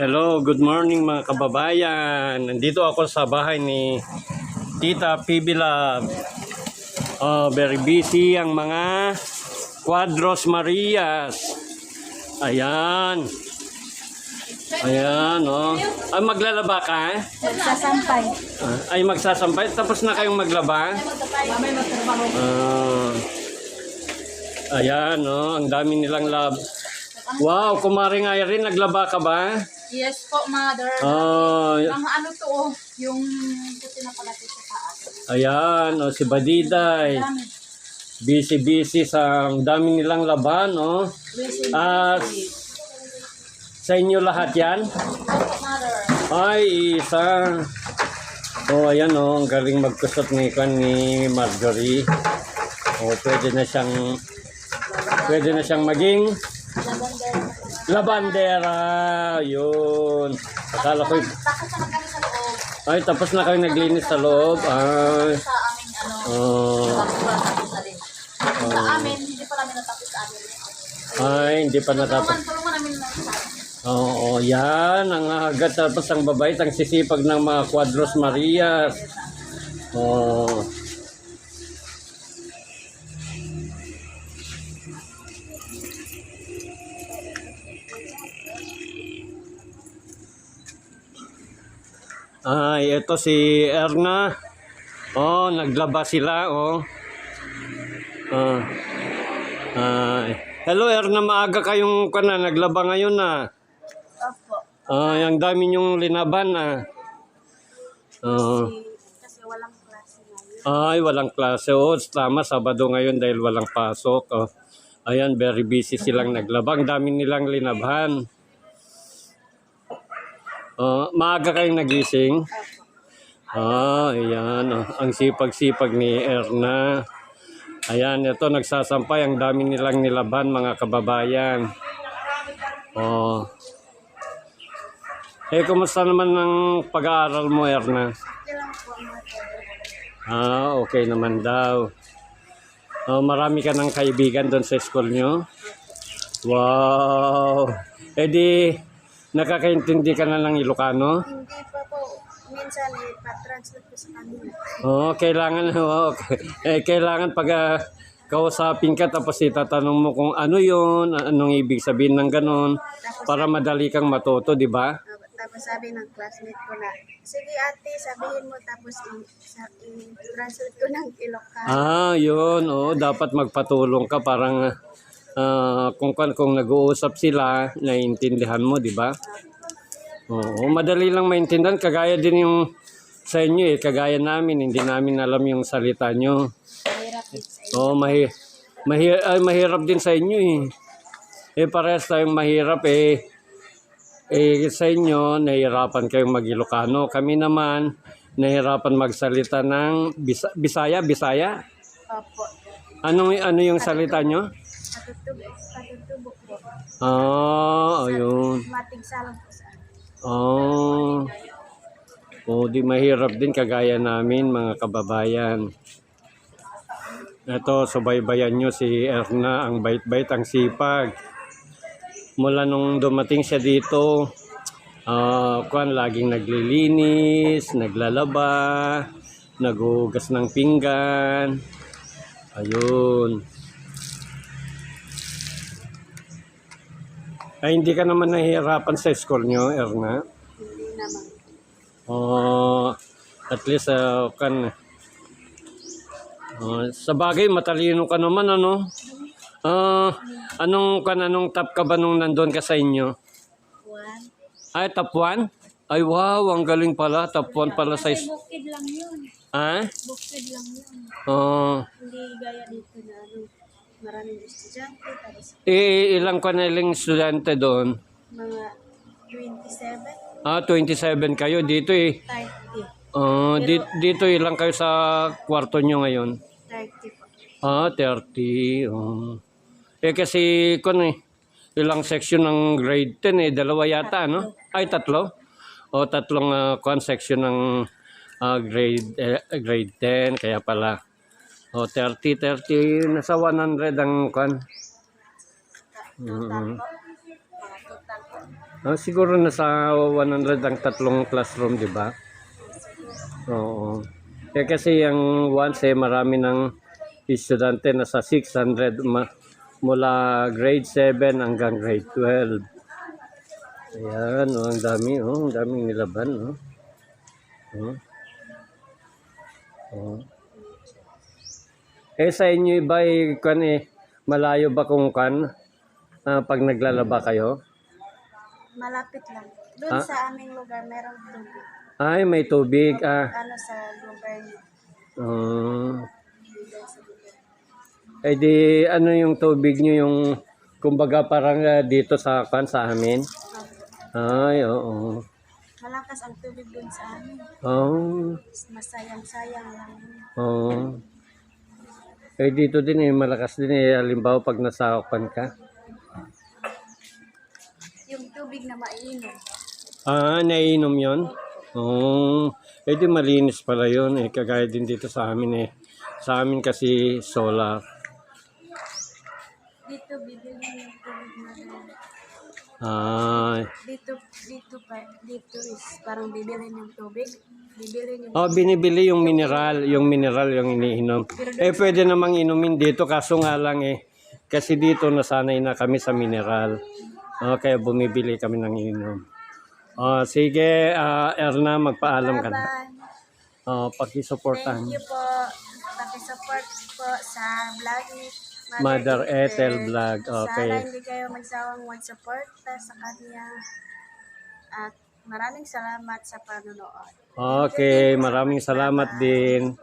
Hello, good morning mga kababayan. Nandito ako sa bahay ni Tita PB Love. Very busy ang mga Cuadros Marias. Ayan. Ayan, oh. Ay, maglalaba ka? Magsasampay. Ay, magsasampay. Tapos na kayong maglaba? Ayan, oh. Ang dami nilang lab. Wow, kumaring Irene, naglaba ka ba? Yes po, mother. Mga ano to, yung puti na palaki sa taas. Ayan, o si Badiday. Dami. Busy sa ang dami nilang laban, no? Sa inyo lahat yan? Opo, mother. Ay, isa. Ayan, ang galing magkusot ni Marjorie. Pwede na siyang maging labandera. Yun. Akala ko, Tapos na kami sa loob. ay, tapos na kayo naglinis sa loob. Ay. Sa aming tapos na rin. Sa amin, hindi pa namin natapos sa amin. Ay, hindi pa natapos. Tulungan namin lang sa amin. Oo, yan. Ang agad tapos ang babait, ang sisipag ng mga Cuadros Marias. Oo. Ay, ito si Erna. Naglaba sila, hello Erna, maaga kayong naglaba ngayon na. Opo. Ang dami niyong linaban na. Kasi walang klase ngayon. Ay, walang klase. Tama, Sabado ngayon dahil walang pasok. Ayan, very busy silang naglaba. Ang dami nilang linabhan. Maaga kayong nagising? Ayan. Ang sipag-sipag ni Erna. Ayan, ito nagsasampay. Ang dami nilang nilaban, mga kababayan. Kumusta naman ang pag-aaral mo, Erna? Okay lang po, mother. Okay naman daw. Marami ka ng kaibigan doon sa school nyo? Wow! Di, nakakaintindi ka na ng Ilocano? Hindi pa po. Minsan pa-translate ko sa kanila. Kailangan pag kausapin ka tapos itatanong mo kung ano yun, anong ibig sabihin ng ganon, para madali kang matuto, di ba? Tapos sabi ng classmate ko na, sige ate, sabihin mo tapos i-translate ko ng Ilocano. Yun. Dapat magpatulong ka parang kung nag-uusap sila, naiintindihan mo, di ba? Madali lang maintindihan. Kagaya din yung sa inyo kagaya namin, hindi namin alam yung salita nyo. Mahirap din sa inyo. Mahirap din sa inyo parehas tayong mahirap sa inyo, nahihirapan kayong mag-Ilocano. Kami naman, nahihirapan magsalita ng Bisaya. Opo. Ano yung salita nyo? Katutubo po. Ayun. Matigsalang po sa Di mahirap din kagaya namin, mga kababayan. Ito, subaybayan nyo si Erna, ang bait-bait, ang sipag. Mula nung dumating siya dito, laging naglilinis, naglalaba, naghuhugas ng pinggan. Ayun. Ay, hindi ka naman nahihirapan sa school nyo, Erna? hindi naman. At least, sa bagay, matalino ka naman, ano? Anong top ka ba nung nandun ka sa inyo? One. Ay, top 1? Ay, wow, ang galing pala. Top 1 pala sa Bukid lang yun. Bukid lang yun. Hindi gaya dito na maraming estudyante. Tapos Ilang ilang estudyante doon? mga 27, 27 kayo. Dito 30. Dito ilang kayo sa kwarto nyo ngayon? 30 po. 30. Kasi ilang section ng grade 10 dalawa yata, no? Ay, tatlo? Tatlong section ng grade 10, kaya pala. 30, nasa 100 ang Mga total po. Siguro nasa 100 ang tatlong classroom, di ba? Oo. Kasi yung once marami ng estudyante na sa 600 mula grade 7 hanggang grade 12. Ayan, ang dami, ang daming nilaban, Oh. Oh. Sa inyo ba malayo ba kung pag naglalaba kayo? Malapit lang. Doon Ah? sa aming lugar, merong tubig. Ay, may tubig. Ano sa lugar niyo? Um, Doon sa lugar. di ano yung tubig nyo yung kumbaga parang dito sa amin? Ay, oo. Malakas ang tubig doon sa amin. Oh, Masayang-sayang lang. oo. Dito din malakas din halimbawa pag nasakupan ka. Yung tubig na maiinom. Naiinom yon? Oo. Di malinis pala yun kagaya din dito sa amin Sa amin kasi solar. Dito, bibili yung tubig na doon. Dito is parang bibili yung tubig. Bibili yung Binibili yung mineral yung iniinom. Pwede namang inumin dito kaso nga lang kasi dito nasanay na kami sa mineral. Kaya bumibili kami ng inom. Sige, Erna, magpaalam ka na. Bye-bye. Pakisuportahan. Thank you po. Pakisupport po sa vlog ni Mother Ethel Vlog. Sana Okay. hindi kayo magsawang mag-support sa kanya. At maraming salamat sa panonood. Okay, maraming salamat din.